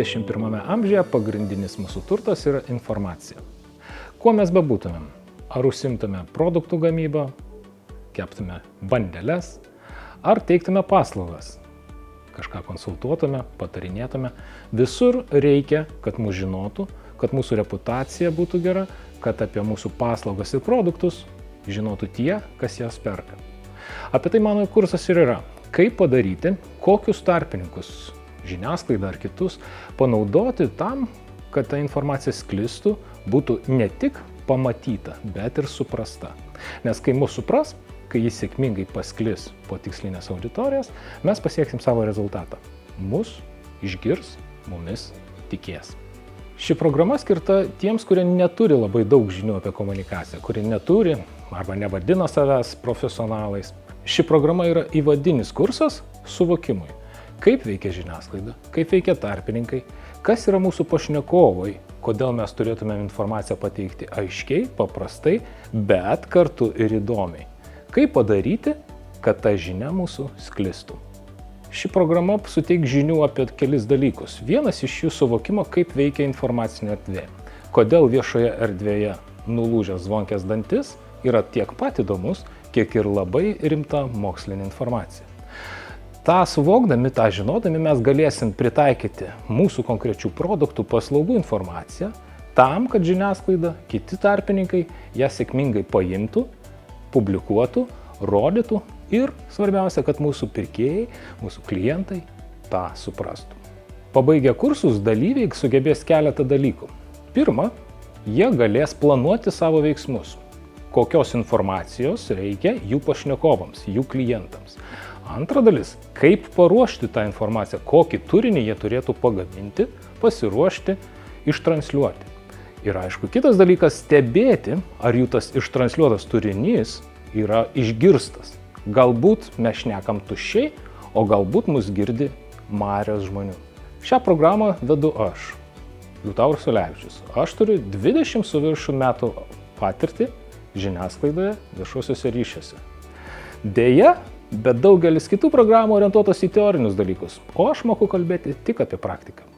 21 amžiuje pagrindinis mūsų turtas yra informacija. Kuo mes bebūtumėm, ar užsimtume produktų gamybą, keptume bandeles, ar teiktume paslaugas, kažką konsultuotume, patarinėtume, visur reikia, kad mūsų žinotų, kad mūsų reputacija būtų gera, kad apie mūsų paslaugas ir produktus žinotų tie, kas jas perka. Apie tai mano kursas ir yra. Kaip padaryti, kokius tarpininkus, žiniasklaidą ar kitus, panaudoti tam, kad ta informacija sklistų, būtų ne tik pamatyta, bet ir suprasta. Nes kai mus supras, kai jis sėkmingai pasklis po tikslinės auditorijas, mes pasieksim savo rezultatą. Mus išgirs, mumis tikės. Ši programa skirta tiems, kurie neturi labai daug žinių apie komunikaciją, kurie neturi arba nevadina savęs profesionalais. Ši programa yra įvadinis kursas suvokimui, kaip veikia žiniasklaida, kaip veikia tarpininkai, kas yra mūsų pašnekovai, kodėl mes turėtumėm informaciją pateikti aiškiai, paprastai, bet kartu ir įdomiai. Kaip padaryti, kad ta žinia mūsų sklistų. Ši programa suteiks žinių apie kelis dalykus. Vienas iš jų suvokimo, kaip veikia informacinė erdvė. Kodėl viešoje erdvėje nulūžęs zvonkės dantis yra tiek pat įdomus, kiek ir labai rimta mokslinė informacija. Ta suvokdami, tą žinodami mes galėsim pritaikyti mūsų konkrečių produktų, paslaugų informaciją tam, kad žiniasklaida, kiti tarpininkai ją sėkmingai paimtų, publikuotų, rodytų ir svarbiausia, kad mūsų pirkėjai, mūsų klientai tą suprastų. Pabaigę kursus dalyviai sugebės keletą dalykų. Pirma, jie galės planuoti savo veiksmus. Kokios informacijos reikia jų pašnekovams, jų klientams. Antra dalis, kaip paruošti tą informaciją, kokį turinį jie turėtų pagaminti, pasiruošti, ištransliuoti. Ir aišku, kitas dalykas, stebėti, ar jų tas ištransliuotas turinys yra išgirstas. Galbūt mes šnekam tuščiai, o galbūt mus girdi marios žmonių. Šią programą vedu aš, Liutauras Ulevičius. Aš turiu 20 su viršum metų patirtį žiniasklaidoje, viešuosiuose ryšiuose. Deja, bet daugelis kitų programų orientuotos į teorinius dalykus, o aš moku kalbėti tik apie praktiką.